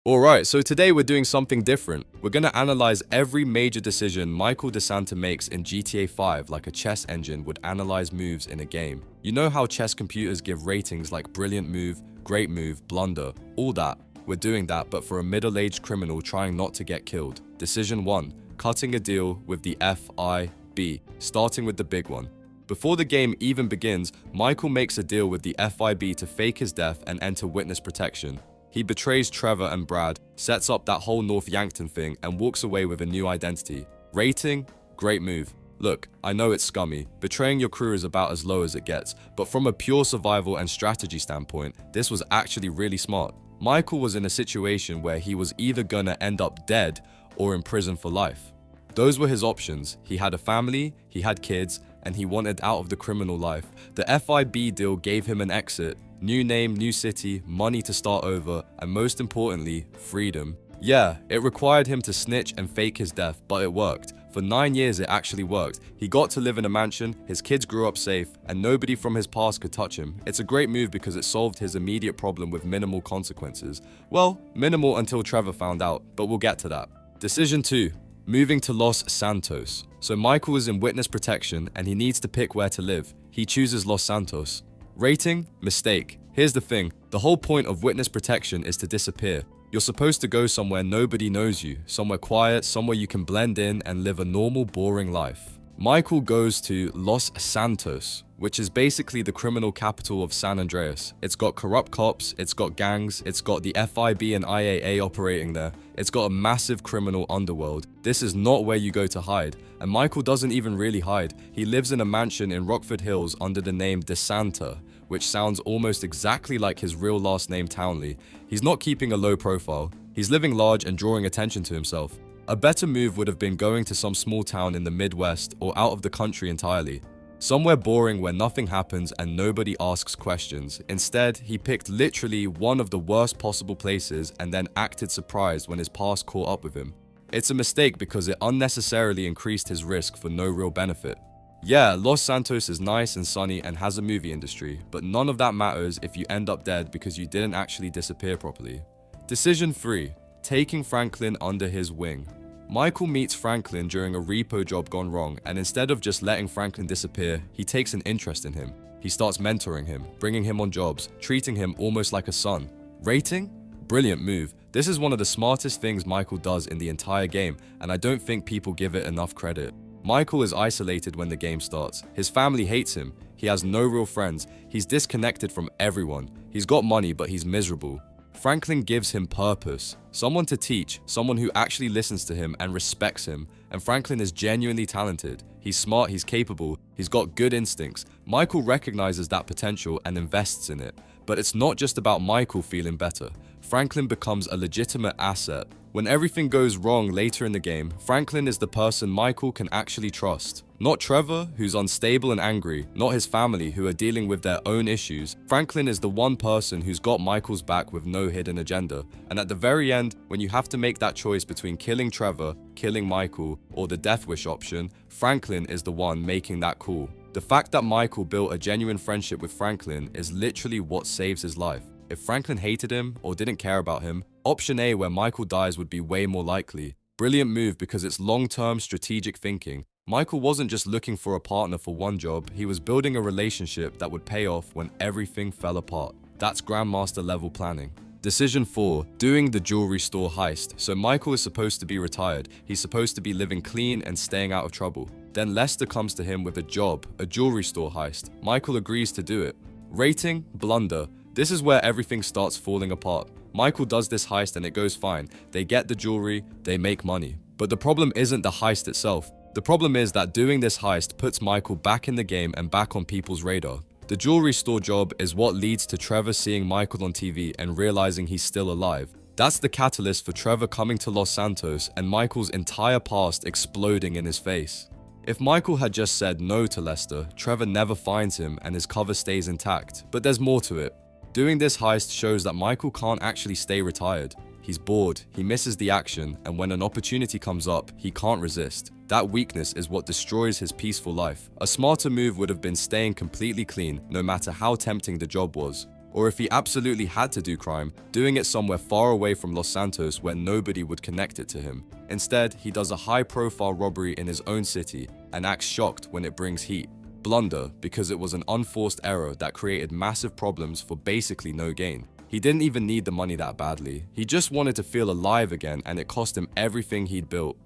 Alright, so today we're doing something different. We're gonna analyze every major decision Michael DeSanta makes in GTA 5 like a chess engine would analyze moves in a game. You know how chess computers give ratings like brilliant move, great move, blunder, all that. We're doing that, but for a middle-aged criminal trying not to get killed. Decision 1. Cutting a deal with the FIB, starting with the big one. Before the game even begins, Michael makes a deal with the FIB to fake his death and enter witness protection. He betrays Trevor and Brad, sets up that whole North Yankton thing, and walks away with a new identity. Rating? Great move. Look, I know it's scummy. Betraying your crew is about as low as it gets, but from a pure survival and strategy standpoint, this was actually really smart. Michael was in a situation where he was either gonna end up dead or in prison for life. Those were his options. He had a family, he had kids, and he wanted out of the criminal life. The FIB deal gave him an exit. New name, new city, money to start over, and most importantly, freedom. Yeah, it required him to snitch and fake his death, but it worked. For 9 years it actually worked. He got to live in a mansion, his kids grew up safe, and nobody from his past could touch him. It's a great move because it solved his immediate problem with minimal consequences. Well, minimal until Trevor found out, but we'll get to that. Decision 2. Moving to Los Santos. So Michael is in witness protection and he needs to pick where to live. He chooses Los Santos. Rating? Mistake. Here's the thing, the whole point of witness protection is to disappear. You're supposed to go somewhere nobody knows you, somewhere quiet, somewhere you can blend in and live a normal, boring life. Michael goes to Los Santos, which is basically the criminal capital of San Andreas. It's got corrupt cops, it's got gangs, it's got the FIB and IAA operating there, it's got a massive criminal underworld. This is not where you go to hide, and Michael doesn't even really hide. He lives in a mansion in Rockford Hills under the name DeSanta, which sounds almost exactly like his real last name Townley. He's not keeping a low profile. He's living large and drawing attention to himself. A better move would have been going to some small town in the Midwest or out of the country entirely. Somewhere boring where nothing happens and nobody asks questions. Instead, he picked literally one of the worst possible places and then acted surprised when his past caught up with him. It's a mistake because it unnecessarily increased his risk for no real benefit. Yeah, Los Santos is nice and sunny and has a movie industry, but none of that matters if you end up dead because you didn't actually disappear properly. Decision 3. Taking Franklin under his wing. Michael meets Franklin during a repo job gone wrong, and instead of just letting Franklin disappear, he takes an interest in him. He starts mentoring him, bringing him on jobs, treating him almost like a son. Rating? Brilliant move. This is one of the smartest things Michael does in the entire game, and I don't think people give it enough credit. Michael is isolated when the game starts. His family hates him. He has no real friends. He's disconnected from everyone. He's got money, but he's miserable. Franklin gives him purpose, someone to teach, someone who actually listens to him and respects him, and Franklin is genuinely talented. He's smart, he's capable, he's got good instincts. Michael recognizes that potential and invests in it. But it's not just about Michael feeling better. Franklin becomes a legitimate asset. When everything goes wrong later in the game, Franklin is the person Michael can actually trust. Not Trevor, who's unstable and angry, not his family who are dealing with their own issues. Franklin is the one person who's got Michael's back with no hidden agenda. And at the very end, when you have to make that choice between killing Trevor, killing Michael, or the death wish option, Franklin is the one making that call. The fact that Michael built a genuine friendship with Franklin is literally what saves his life. If Franklin hated him or didn't care about him, option A where Michael dies would be way more likely. Brilliant move because it's long-term strategic thinking. Michael wasn't just looking for a partner for one job, he was building a relationship that would pay off when everything fell apart. That's Grandmaster level planning. Decision 4. Doing the jewelry store heist. So Michael is supposed to be retired. He's supposed to be living clean and staying out of trouble. Then Lester comes to him with a job, a jewelry store heist. Michael agrees to do it. Rating? Blunder. This is where everything starts falling apart. Michael does this heist and it goes fine. They get the jewelry, they make money. But the problem isn't the heist itself. The problem is that doing this heist puts Michael back in the game and back on people's radar. The jewelry store job is what leads to Trevor seeing Michael on TV and realizing he's still alive. That's the catalyst for Trevor coming to Los Santos and Michael's entire past exploding in his face. If Michael had just said no to Lester, Trevor never finds him and his cover stays intact. But there's more to it. Doing this heist shows that Michael can't actually stay retired. He's bored, he misses the action, and when an opportunity comes up, he can't resist. That weakness is what destroys his peaceful life. A smarter move would have been staying completely clean, no matter how tempting the job was. Or if he absolutely had to do crime, doing it somewhere far away from Los Santos where nobody would connect it to him. Instead, he does a high-profile robbery in his own city and acts shocked when it brings heat. Blunder, because it was an unforced error that created massive problems for basically no gain. He didn't even need the money that badly. He just wanted to feel alive again, and it cost him everything he'd built.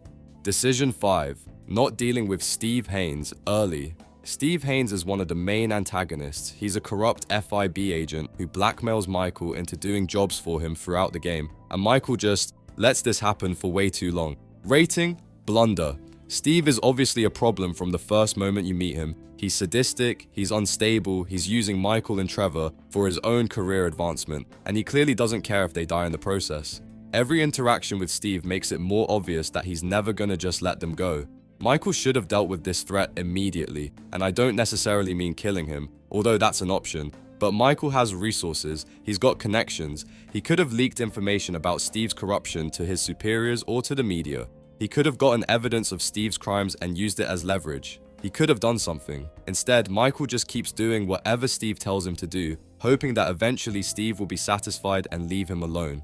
Decision 5. Not dealing with Steve Haines early. Steve Haines is one of the main antagonists. He's a corrupt FIB agent who blackmails Michael into doing jobs for him throughout the game, and Michael just lets this happen for way too long. Rating: blunder. Steve is obviously a problem from the first moment you meet him. He's sadistic, he's unstable, he's using Michael and Trevor for his own career advancement, and he clearly doesn't care if they die in the process. Every interaction with Steve makes it more obvious that he's never gonna just let them go. Michael should have dealt with this threat immediately, and I don't necessarily mean killing him, although that's an option. But Michael has resources, he's got connections, he could have leaked information about Steve's corruption to his superiors or to the media. He could have gotten evidence of Steve's crimes and used it as leverage. He could have done something. Instead, Michael just keeps doing whatever Steve tells him to do, hoping that eventually Steve will be satisfied and leave him alone.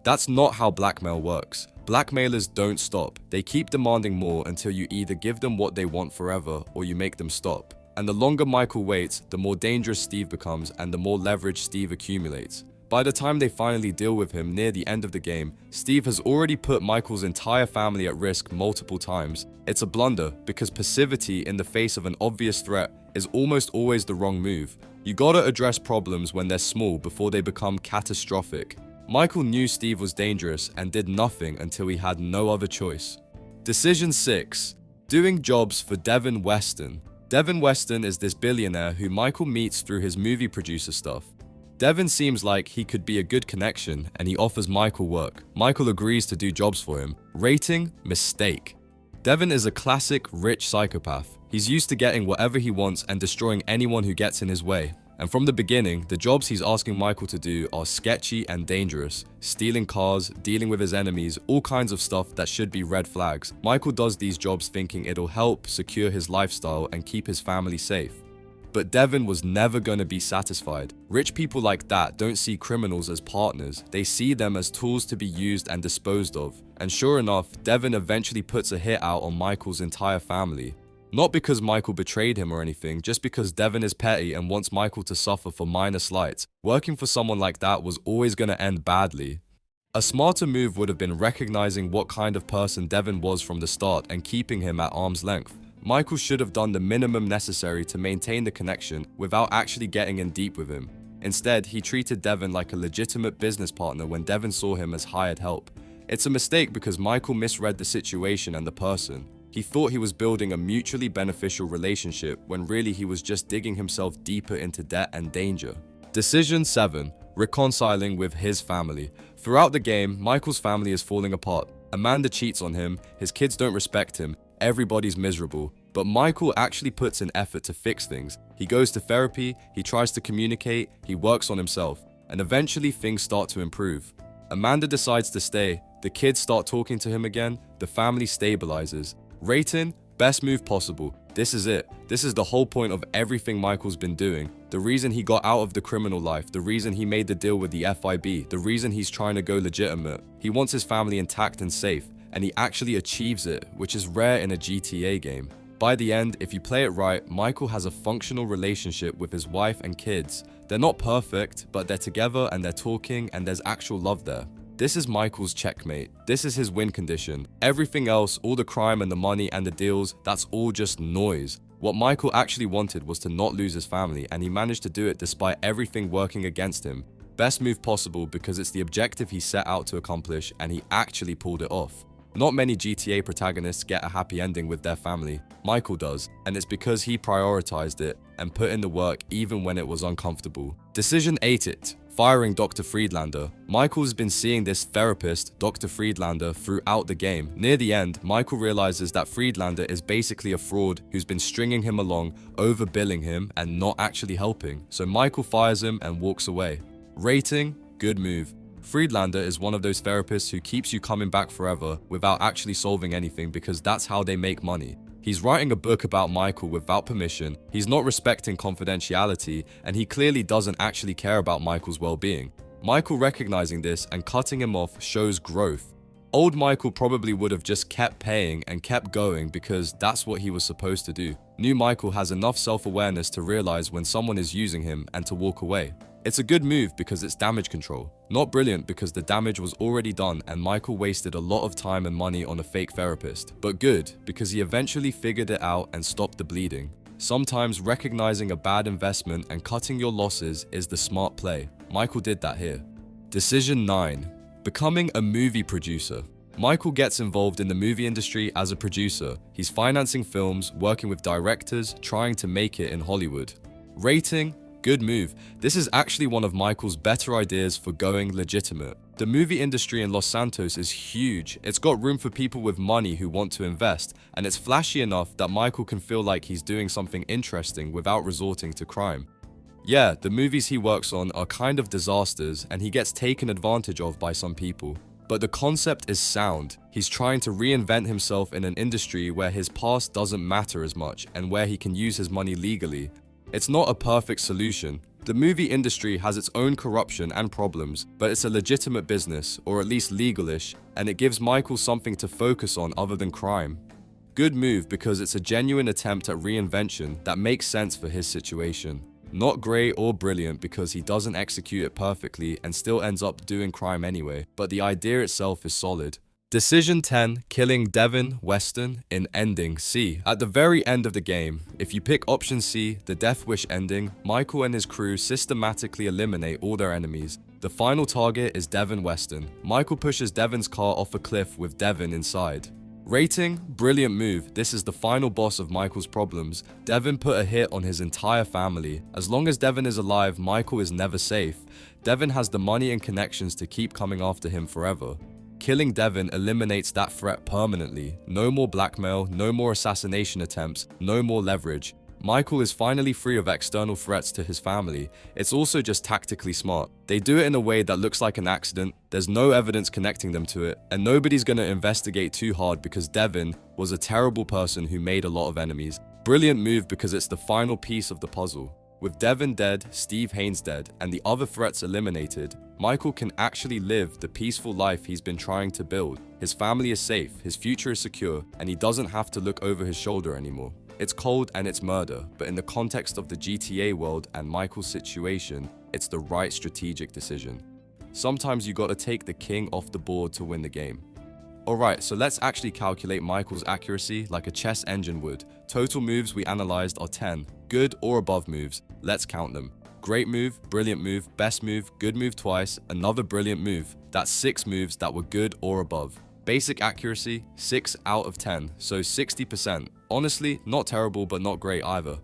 That's not how blackmail works. Blackmailers don't stop. They keep demanding more until you either give them what they want forever or you make them stop. And the longer Michael waits, the more dangerous Steve becomes and the more leverage Steve accumulates. By the time they finally deal with him near the end of the game, Steve has already put Michael's entire family at risk multiple times. It's a blunder because passivity in the face of an obvious threat is almost always the wrong move. You gotta address problems when they're small before they become catastrophic. Michael knew Steve was dangerous and did nothing until he had no other choice. Decision 6. Doing jobs for Devin Weston. Devin Weston is this billionaire who Michael meets through his movie producer stuff. Devin seems like he could be a good connection and he offers Michael work. Michael agrees to do jobs for him. Rating: mistake. Devin is a classic rich psychopath. He's used to getting whatever he wants and destroying anyone who gets in his way. And from the beginning, the jobs he's asking Michael to do are sketchy and dangerous. Stealing cars, dealing with his enemies, all kinds of stuff that should be red flags. Michael does these jobs thinking it'll help secure his lifestyle and keep his family safe. But Devin was never gonna be satisfied. Rich people like that don't see criminals as partners. They see them as tools to be used and disposed of. And sure enough, Devin eventually puts a hit out on Michael's entire family. Not because Michael betrayed him or anything, just because Devin is petty and wants Michael to suffer for minor slights. Working for someone like that was always gonna end badly. A smarter move would have been recognizing what kind of person Devin was from the start and keeping him at arm's length. Michael should have done the minimum necessary to maintain the connection without actually getting in deep with him. Instead, he treated Devin like a legitimate business partner when Devin saw him as hired help. It's a mistake because Michael misread the situation and the person. He thought he was building a mutually beneficial relationship when really he was just digging himself deeper into debt and danger. Decision 7. Reconciling with his family. Throughout the game, Michael's family is falling apart. Amanda cheats on him, his kids don't respect him, everybody's miserable. But Michael actually puts in effort to fix things. He goes to therapy, he tries to communicate, he works on himself, and eventually things start to improve. Amanda decides to stay, the kids start talking to him again, the family stabilizes. Rating: best move possible. This is it. This is the whole point of everything Michael's been doing. The reason he got out of the criminal life, the reason he made the deal with the FIB, the reason he's trying to go legitimate. He wants his family intact and safe, and he actually achieves it, which is rare in a GTA game. By the end, if you play it right, Michael has a functional relationship with his wife and kids. They're not perfect, but they're together and they're talking and there's actual love there. This is Michael's checkmate. This is his win condition. Everything else, all the crime and the money and the deals, that's all just noise. What Michael actually wanted was to not lose his family, and he managed to do it despite everything working against him. Best move possible because it's the objective he set out to accomplish, and he actually pulled it off. Not many GTA protagonists get a happy ending with their family. Michael does, and it's because he prioritized it and put in the work even when it was uncomfortable. Decision 8. Firing Dr. Friedlander. Michael's been seeing this therapist, Dr. Friedlander, throughout the game. Near the end, Michael realizes that Friedlander is basically a fraud who's been stringing him along, overbilling him, and not actually helping. So Michael fires him and walks away. Rating: good move. Friedlander is one of those therapists who keeps you coming back forever without actually solving anything because that's how they make money. He's writing a book about Michael without permission, he's not respecting confidentiality, and he clearly doesn't actually care about Michael's well-being. Michael recognizing this and cutting him off shows growth. Old Michael probably would have just kept paying and kept going because that's what he was supposed to do. New Michael has enough self-awareness to realize when someone is using him and to walk away. It's a good move because it's damage control. Not brilliant because the damage was already done and Michael wasted a lot of time and money on a fake therapist. But good because he eventually figured it out and stopped the bleeding. Sometimes recognizing a bad investment and cutting your losses is the smart play. Michael did that here. Decision 9. Becoming a movie producer. Michael gets involved in the movie industry as a producer. He's financing films, working with directors, trying to make it in Hollywood. Rating, good move. This is actually one of Michael's better ideas for going legitimate. The movie industry in Los Santos is huge. It's got room for people with money who want to invest, and it's flashy enough that Michael can feel like he's doing something interesting without resorting to crime. Yeah, the movies he works on are kind of disasters and he gets taken advantage of by some people. But the concept is sound. He's trying to reinvent himself in an industry where his past doesn't matter as much and where he can use his money legally. It's not a perfect solution. The movie industry has its own corruption and problems, but it's a legitimate business, or at least legalish, and it gives Michael something to focus on other than crime. Good move because it's a genuine attempt at reinvention that makes sense for his situation. Not great or brilliant because he doesn't execute it perfectly and still ends up doing crime anyway, but the idea itself is solid. Decision 10, killing Devin Weston in ending C. At the very end of the game, if you pick option C, the Death Wish ending, Michael and his crew systematically eliminate all their enemies. The final target is Devin Weston. Michael pushes Devin's car off a cliff with Devin inside. Rating, brilliant move. This is the final boss of Michael's problems. Devin put a hit on his entire family. As long as Devin is alive, Michael is never safe. Devin has the money and connections to keep coming after him forever. Killing Devin eliminates that threat permanently. No more blackmail, no more assassination attempts, no more leverage. Michael is finally free of external threats to his family. It's also just tactically smart. They do it in a way that looks like an accident, there's no evidence connecting them to it, and nobody's gonna investigate too hard because Devin was a terrible person who made a lot of enemies. Brilliant move because it's the final piece of the puzzle. With Devin dead, Steve Haines dead, and the other threats eliminated, Michael can actually live the peaceful life he's been trying to build. His family is safe, his future is secure, and he doesn't have to look over his shoulder anymore. It's cold and it's murder, but in the context of the GTA world and Michael's situation, it's the right strategic decision. Sometimes you gotta take the king off the board to win the game. Alright, so let's actually calculate Michael's accuracy like a chess engine would. Total moves we analyzed are 10, good or above moves. Let's count them. Great move, brilliant move, best move, good move twice, another brilliant move. That's 6 moves that were good or above. Basic accuracy, 6 out of 10, so 60%. Honestly, not terrible but not great either.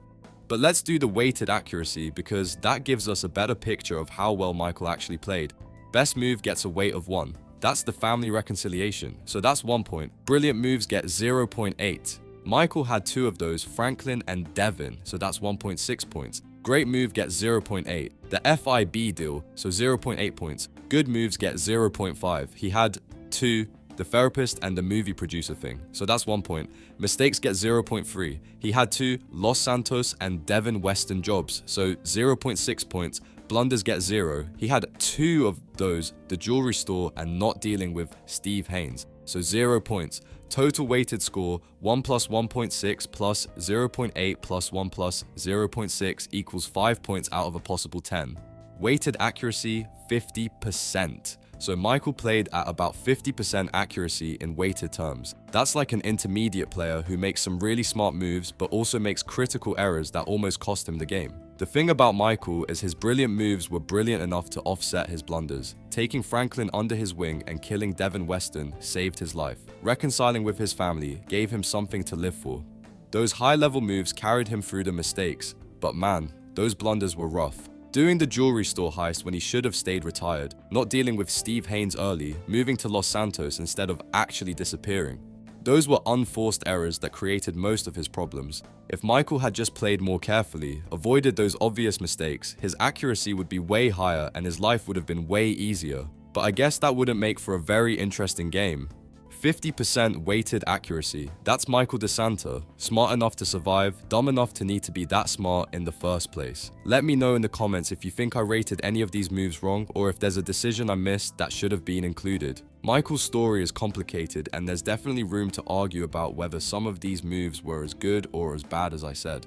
But let's do the weighted accuracy because that gives us a better picture of how well Michael actually played. Best move gets a weight of 1. That's the family reconciliation, so that's 1 point. Brilliant moves get 0.8. Michael had 2 of those, Franklin and Devin, so that's 1.6 points. Great move gets 0.8. The FIB deal, so 0.8 points. Good moves get 0.5. He had 2, the therapist and the movie producer thing, so that's 1 point. Mistakes get 0.3. He had 2 Los Santos and Devin Weston jobs, so 0.6 points. Blunders get 0. He had 2 of those, the jewelry store and not dealing with Steve Haines, so 0 points. Total weighted score, 1 plus 1.6 plus 0.8 plus 1 plus 0.6 equals 5 points out of a possible 10. Weighted accuracy, 50%. So Michael played at about 50% accuracy in weighted terms. That's like an intermediate player who makes some really smart moves but also makes critical errors that almost cost him the game. The thing about Michael is his brilliant moves were brilliant enough to offset his blunders. Taking Franklin under his wing and killing Devin Weston saved his life. Reconciling with his family gave him something to live for. Those high-level moves carried him through the mistakes, but man, those blunders were rough. Doing the jewelry store heist when he should have stayed retired, not dealing with Steve Haines early, moving to Los Santos instead of actually disappearing. Those were unforced errors that created most of his problems. If Michael had just played more carefully, avoided those obvious mistakes, his accuracy would be way higher and his life would have been way easier. But I guess that wouldn't make for a very interesting game. 50% weighted accuracy. That's Michael DeSanta. Smart enough to survive, dumb enough to need to be that smart in the first place. Let me know in the comments if you think I rated any of these moves wrong, or if there's a decision I missed that should have been included. Michael's story is complicated, and there's definitely room to argue about whether some of these moves were as good or as bad as I said.